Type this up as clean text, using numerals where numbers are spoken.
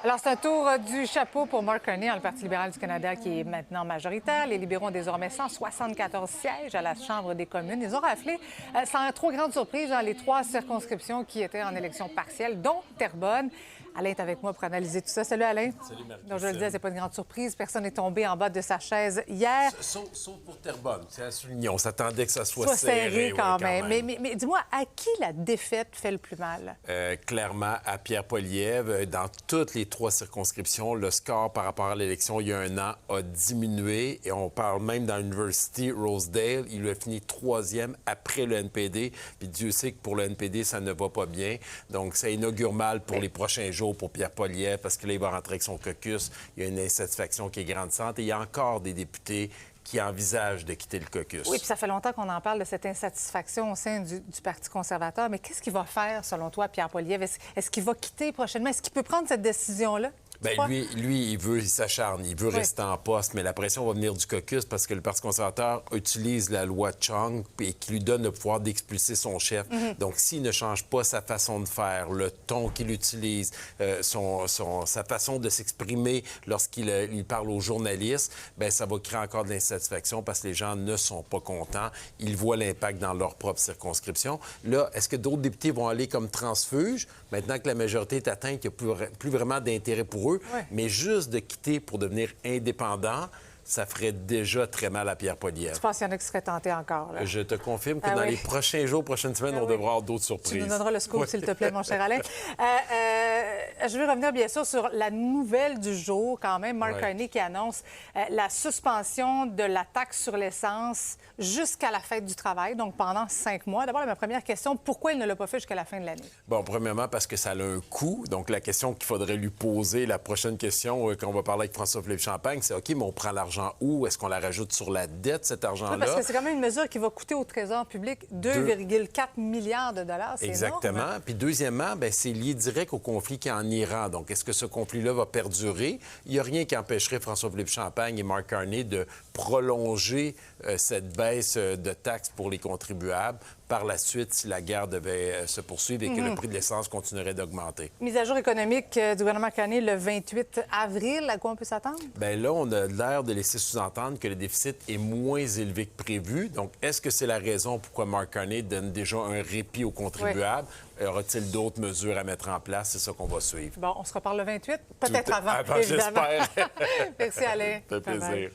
Alors, c'est un tour du chapeau pour Mark Carney, le Parti libéral du Canada, qui est maintenant majoritaire. Les libéraux ont désormais 174 sièges à la Chambre des communes. Ils ont raflé, sans trop grande surprise, dans les 3 circonscriptions qui étaient en élection partielle, dont Terrebonne. Alain est avec moi pour analyser tout ça. Salut, Alain. Salut, Marie. Donc, je le disais, c'est pas une grande surprise. Personne n'est tombé en bas de sa chaise hier. Sauf pour Terrebonne, c'est à souligner. On s'attendait que ça soit serré quand oui, même. Mais dis-moi, à qui la défaite fait le plus mal? Clairement, à Pierre Poilievre, dans toutes les 3 circonscriptions, le score par rapport à l'élection il y a un an a diminué. Et on parle même dans l'University Rosedale, il a fini 3e après le NPD. Puis Dieu sait que pour le NPD, ça ne va pas bien. Donc, ça inaugure mal pour les prochains jours pour Pierre Poilievre, parce que là, il va rentrer avec son caucus. Il y a une insatisfaction qui est grandissante. Et il y a encore des députés qui envisagent de quitter le caucus. Oui, puis ça fait longtemps qu'on en parle de cette insatisfaction au sein du Parti conservateur. Mais qu'est-ce qu'il va faire, selon toi, Pierre Poilievre? Est-ce qu'il va quitter prochainement? Est-ce qu'il peut prendre cette décision-là? Bien, lui, il s'acharne, il veut rester en poste, mais la pression va venir du caucus parce que le Parti conservateur utilise la loi Chung et qui lui donne le pouvoir d'expulser son chef. Donc, s'il ne change pas sa façon de faire, le ton qu'il utilise, sa façon de s'exprimer lorsqu'il parle aux journalistes, bien, ça va créer encore de l'insatisfaction parce que les gens ne sont pas contents. Ils voient l'impact dans leur propre circonscription. Là, est-ce que d'autres députés vont aller comme transfuges? Maintenant que la majorité est atteinte, il n'y a plus vraiment d'intérêt pour eux. Ouais. Mais juste de quitter pour devenir indépendant, ça ferait déjà très mal à Pierre Poilievre. Je pense qu'il y en a qui seraient tentés encore. Là. Je te confirme que dans les prochains jours, prochaines semaines, on devra avoir d'autres surprises. Tu nous donneras le scoop, s'il te plaît, mon cher Alain. Je veux revenir, bien sûr, sur la nouvelle du jour, quand même. Mark Carney qui annonce la suspension de la taxe sur l'essence jusqu'à la fête du travail, donc pendant 5 mois. D'abord, ma première question, pourquoi il ne l'a pas fait jusqu'à la fin de l'année? Bon, premièrement, parce que ça a un coût. Donc, la question qu'il faudrait lui poser, la prochaine question qu'on va parler avec François-Philippe Champagne, c'est OK, mais on prend l'argent où? Est-ce qu'on la rajoute sur la dette, cet argent-là? Oui, parce que c'est quand même une mesure qui va coûter au Trésor public 2,4 milliards de dollars. C'est exactement. énorme. Puis deuxièmement, bien, c'est lié direct au conflit qui est en Iran. Donc, est-ce que ce conflit-là va perdurer? Il n'y a rien qui empêcherait François-Philippe Champagne et Mark Carney de prolonger cette baisse de taxes pour les contribuables par la suite si la guerre devait se poursuivre et que le prix de l'essence continuerait d'augmenter. Mise à jour économique du gouvernement Carney le 28 avril. À quoi on peut s'attendre? Bien là, on a l'air de laisser sous-entendre que le déficit est moins élevé que prévu. Donc, est-ce que c'est la raison pourquoi Mark Carney donne déjà un répit aux contribuables? Oui. Aura-t-il d'autres mesures à mettre en place? C'est ça qu'on va suivre. Bon, on se reparle le 28, peut-être avant, évidemment. J'espère. Merci, Alain. Ça fait plaisir. Bye bye.